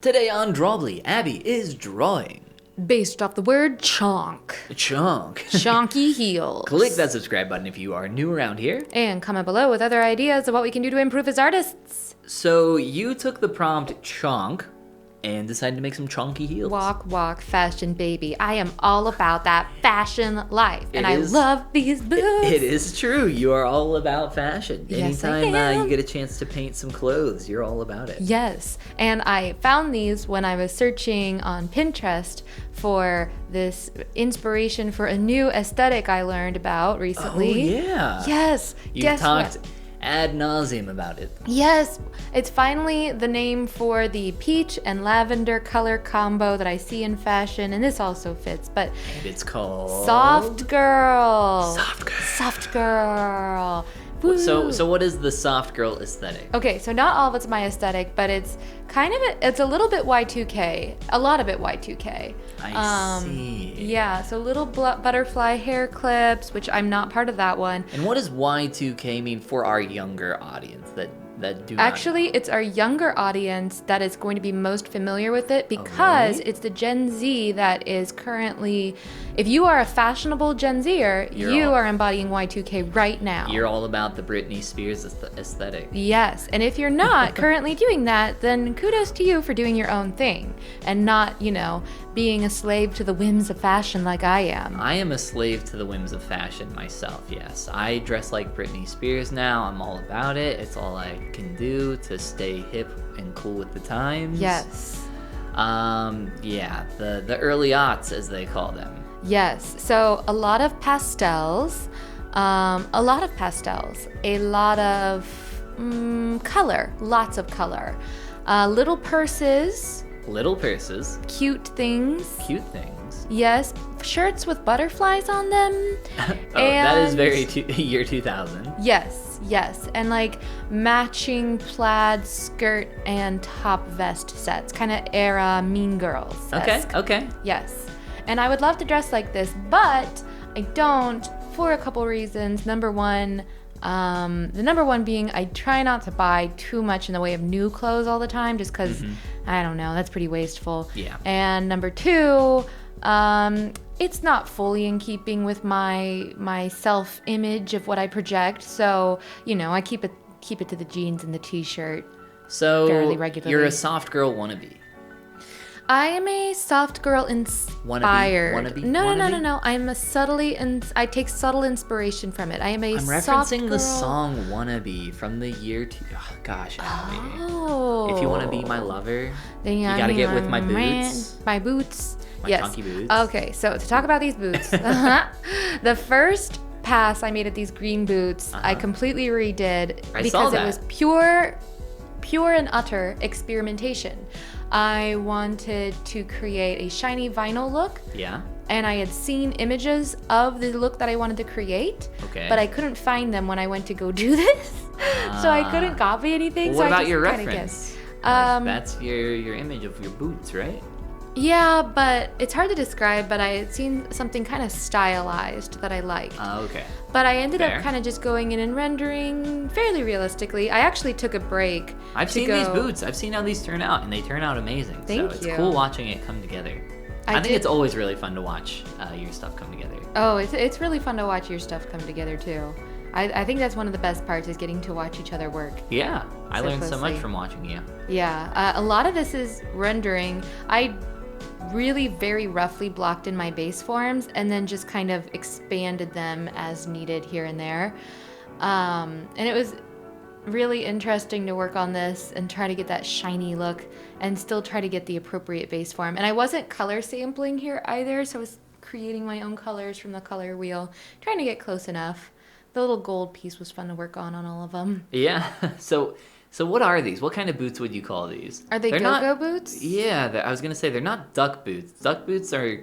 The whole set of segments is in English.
Today on Drawbli, Abby is drawing. Based off the word chonk. Chonk. Chonky heels. Click that subscribe button if you are new around here. And comment below with other ideas of what we can do to improve as artists. So you took the prompt chonk and decided to make some chonky heels. Walk, walk, fashion, baby. I am all about that fashion life. I is- love these boots. It is true. You are all about fashion. Yes, I Anytime am. you get a chance to paint some clothes, you're all about it. Yes, and I found these when I was searching on Pinterest for this inspiration for a new aesthetic I learned about recently. Oh, yeah. Yes, You've guess talked what? ad nauseum about it. Yes, it's finally the name for the peach and lavender color combo that I see in fashion, and this also fits, but And it's called... soft girl. Soft girl. Soft girl. Woo. So what is the soft girl aesthetic? Okay, so not all of it's my aesthetic, but it's kind of it's a little bit Y2K, a lot of it Y2K. I see. Yeah, so little butterfly hair clips, which I'm not part of that one. And what does Y2K mean for our younger audience that do not... Actually, it's our younger audience that is going to be most familiar with it because really? it's the Gen Z that is currently, if you are a fashionable Gen Zer, you are embodying Y2K right now. You're all about the Britney Spears aesthetic. Yes, and if you're not currently doing that, then kudos to you for doing your own thing and not, being a slave to the whims of fashion like I am. I am a slave to the whims of fashion myself, yes. I dress like Britney Spears now. I'm all about it. It's all I can do to stay hip and cool with the times. Yes. Yeah, the early aughts, as they call them. Yes, so a lot of pastels, a lot of color, lots of color. Little purses. Little purses. Cute things. Cute things. Yes, shirts with butterflies on them. That is very year 2000. Yes, and like matching plaid skirt and top vest sets, kind of era Mean Girls. Okay. Yes, and I would love to dress like this, but I don't for a couple reasons. Number one, the number one being I try not to buy too much in the way of new clothes all the time, just because I don't know, that's pretty wasteful. Yeah. And number two, it's not fully in keeping with my self-image of what I project, so I keep it to the jeans and the t-shirt. So fairly regularly. You're a soft girl wannabe. I am a soft girl inspired. Wannabe? No. I take subtle inspiration from it. I am a I'm soft referencing girl. the song "Wannabe" from the year Emily. Oh. If you want to be my lover, Then you gotta get with my boots. My boots. My yes. chunky boots. Okay, so to talk about these boots, the first pass I made at these green boots, I completely redid because it was pure and utter experimentation. I wanted to create a shiny vinyl look. Yeah. And I had seen images of the look that I wanted to create, but I couldn't find them when I went to go do this. So I couldn't copy anything. Well, what so about I just your kinda reference? guessed. That's your image of your boots, right? Yeah, but it's hard to describe, but I had seen something kind of stylized that I liked. Okay. But I ended Fair. up kind of just going in and rendering fairly realistically. I actually took a break. I've seen these boots. I've seen how these turn out, and they turn out amazing. Thank so it's you. cool watching it come together. I think it's always really fun to watch your stuff come together. Oh, it's really fun to watch your stuff come together too. I think that's one of the best parts is getting to watch each other work. Yeah, I learned so much closely. from watching you. Yeah, a lot of this is rendering. I really very roughly blocked in my base forms and then just kind of expanded them as needed here and there. And it was really interesting to work on this and try to get that shiny look and still try to get the appropriate base form. And I wasn't color sampling here either, so I was creating my own colors from the color wheel, trying to get close enough. The little gold piece was fun to work on all of them. Yeah. So what are these? What kind of boots would you call these? Are they go-go boots? Yeah, I was gonna say they're not duck boots. Duck boots are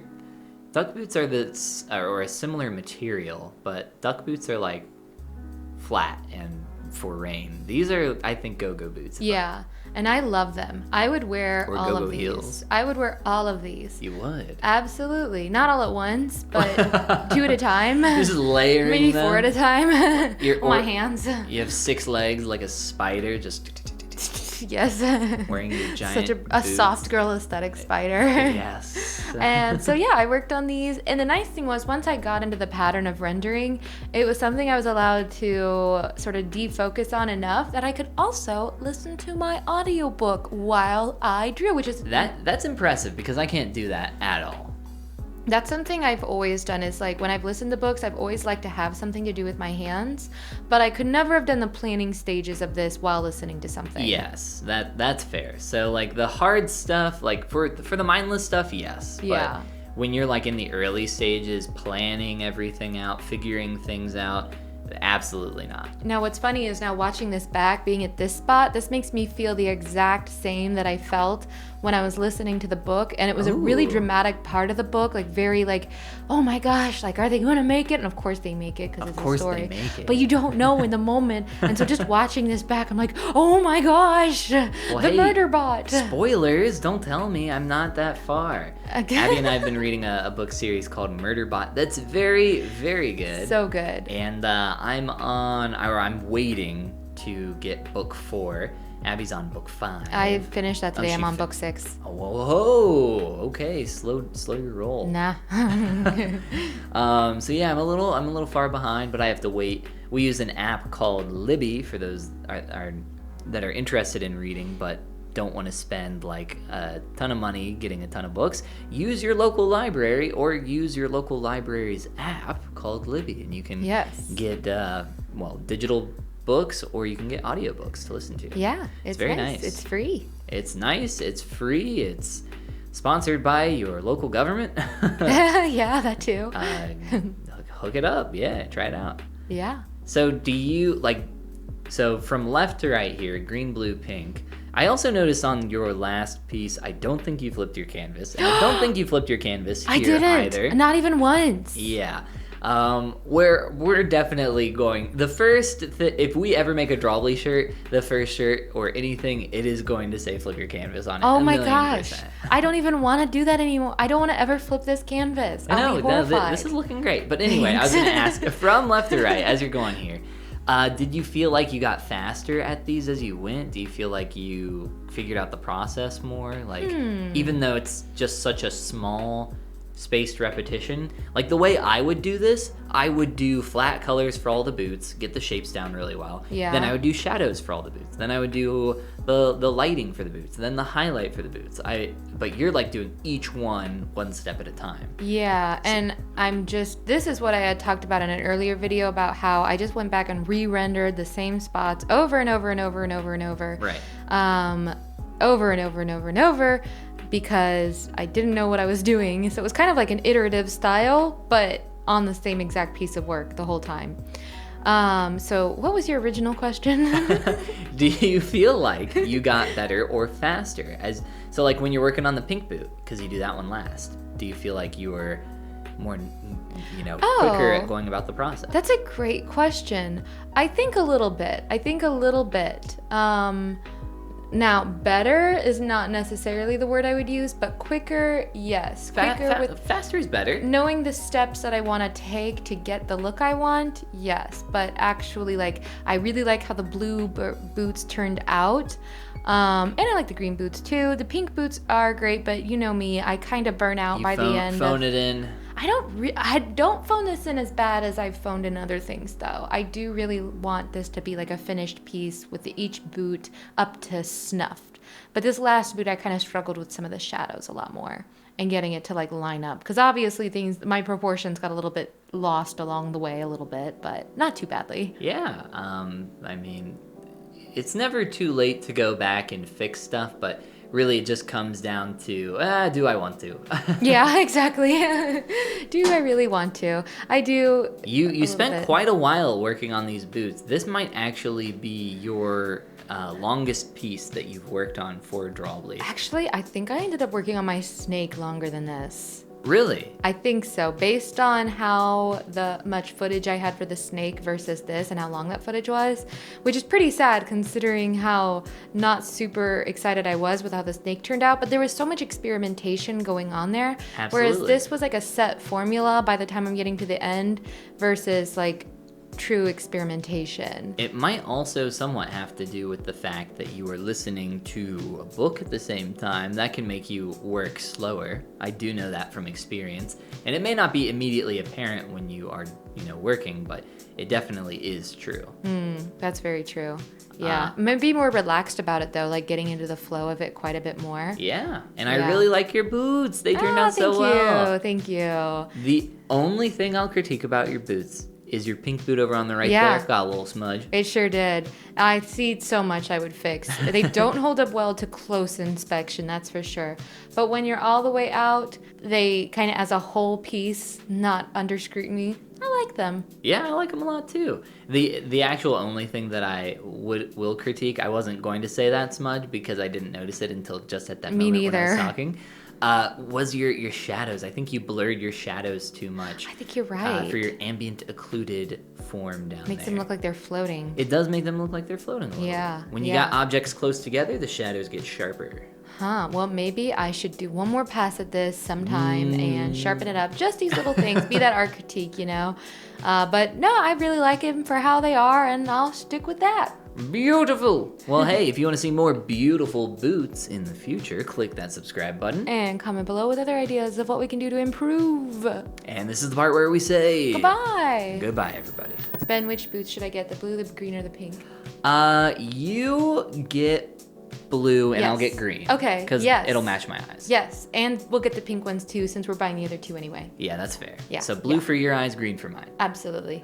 or a similar material, but duck boots are like flat and for rain. These are, I think, go-go boots. Yeah, and I love them. I would wear Or all go-go of these. heels. I would wear all of these. You would. Absolutely. Not all at once, but 2 at a time. Just layering Maybe them. 4 at a time. You're- My or- hands. You have 6 legs like a spider, just Yes. Wearing your giant Such a boots. soft girl aesthetic spider. Yes. And so yeah, I worked on these, and the nice thing was once I got into the pattern of rendering, it was something I was allowed to sort of defocus on enough that I could also listen to my audiobook while I drew, which is That's impressive because I can't do that at all. That's something I've always done is like when I've listened to books, I've always liked to have something to do with my hands, but I could never have done the planning stages of this while listening to something. Yes, that's fair. So like the hard stuff, like for the mindless stuff, yes. Yeah. But when you're like in the early stages, planning everything out, figuring things out, absolutely not. Now what's funny is now watching this back, being at this spot, this makes me feel the exact same that I felt when I was listening to the book, and it was a really dramatic part of the book, like very like, oh my gosh, like are they going to make it? And of course they make it because it's a story. They make it. But you don't know in the moment, and so just watching this back, I'm like, oh my gosh, the murder bot. Spoilers! Don't tell me I'm not that far. Okay. Abby and I have been reading a book series called Murder Bot. That's very, very good. So good. And I'm waiting to get book 4. Abby's on book 5. I finished that today. I'm on book 6. Oh, whoa, okay, slow your roll. Nah. So yeah, I'm a little far behind, but I have to wait. We use an app called Libby for those that are interested in reading, but don't want to spend like a ton of money getting a ton of books. Use your local library or use your local library's app called Libby, and you can get digital books or you can get audiobooks to listen to. Yeah, it's very nice. It's free. It's nice, it's free, it's sponsored by your local government. Yeah, that too. Hook it up, yeah, try it out. Yeah. So do you so from left to right here, green, blue, pink. I also noticed on your last piece, I don't think you flipped your canvas. And I don't think you flipped your canvas here I didn't. either. Not even once. Yeah. We're definitely going, if we ever make a Drawbli shirt, the first shirt or anything, it is going to say flip your canvas on it. Oh my gosh. I don't even want to do that anymore. I don't want to ever flip this canvas. I'll be horrified. This is looking great. But anyway, I was going to ask, from left to right, as you're going here, did you feel like you got faster at these as you went? Do you feel like you figured out the process more? Like, even though it's just such a small spaced repetition, like the way I would do this, I would do flat colors for all the boots, get the shapes down really well. Yeah. Then I would do shadows for all the boots. Then I would do the lighting for the boots. Then the highlight for the boots. But you're like doing each one step at a time. Yeah, and this is what I had talked about in an earlier video about how I just went back and re-rendered the same spots over and over and over and over and over. Right. Over and over and over and over, because I didn't know what I was doing. So it was kind of like an iterative style, but on the same exact piece of work the whole time. So what was your original question? Do you feel like you got better or faster? So like when you're working on the pink boot, because you do that one last, do you feel like you were more, quicker at going about the process? That's a great question. I think a little bit. Now, better is not necessarily the word I would use, but quicker, yes. Faster is better. Knowing the steps that I want to take to get the look I want, yes. But actually, I really like how the blue boots turned out. And I like the green boots too. The pink boots are great, but you know me, I kind of burn out by the end. Phone it in. I don't phone this in as bad as I've phoned in other things, though. I do really want this to be like a finished piece with each boot up to snuffed. But this last boot, I kind of struggled with some of the shadows a lot more and getting it to line up. Because obviously my proportions got a little bit lost along the way a little bit, but not too badly. Yeah, I mean, it's never too late to go back and fix stuff, but really it just comes down to, do I want to? Yeah, exactly. Do I really want to? I do. You spent quite a while working on these boots. This might actually be your longest piece that you've worked on for Drawbli. Actually, I think I ended up working on my snake longer than this. Really? I think so. Based on how much footage I had for the snake versus this and how long that footage was, which is pretty sad considering how not super excited I was with how the snake turned out, but there was so much experimentation going on there. Absolutely. Whereas this was like a set formula by the time I'm getting to the end versus true experimentation. It might also somewhat have to do with the fact that you are listening to a book at the same time. That can make you work slower. I do know that from experience. And it may not be immediately apparent when you are, working, but it definitely is true. That's very true. Yeah. Maybe be more relaxed about it, though, like getting into the flow of it quite a bit more. Yeah. And I really like your boots. They turned out so well. Thank you. The only thing I'll critique about your boots is your pink boot over on the right there. Got a little smudge. It sure did. I see so much I would fix. They don't hold up well to close inspection, that's for sure. But when you're all the way out, they kind of as a whole piece, not under scrutiny, I like them. Yeah, I like them a lot too. The actual only thing that I will critique, I wasn't going to say that smudge because I didn't notice it until just at that moment when I was talking. Was your shadows. I think you blurred your shadows too much. I think you're right. For your ambient occluded form down there. Makes them look like they're floating. It does make them look like they're floating a little. Yeah. When you got objects close together, the shadows get sharper. Well, maybe I should do one more pass at this sometime and sharpen it up. Just these little things. Be that art critique, But no, I really like them for how they are, and I'll stick with that. Beautiful. Well, hey, if you want to see more beautiful boots in the future, click that subscribe button. And comment below with other ideas of what we can do to improve. And this is the part where we say... Goodbye. Goodbye, everybody. Ben, which boots should I get? The blue, the green, or the pink? You get blue and I'll get green. Okay, because it'll match my eyes. Yes, and we'll get the pink ones too since we're buying the other two anyway. Yeah, that's fair. Yeah. So blue for your eyes, green for mine. Absolutely.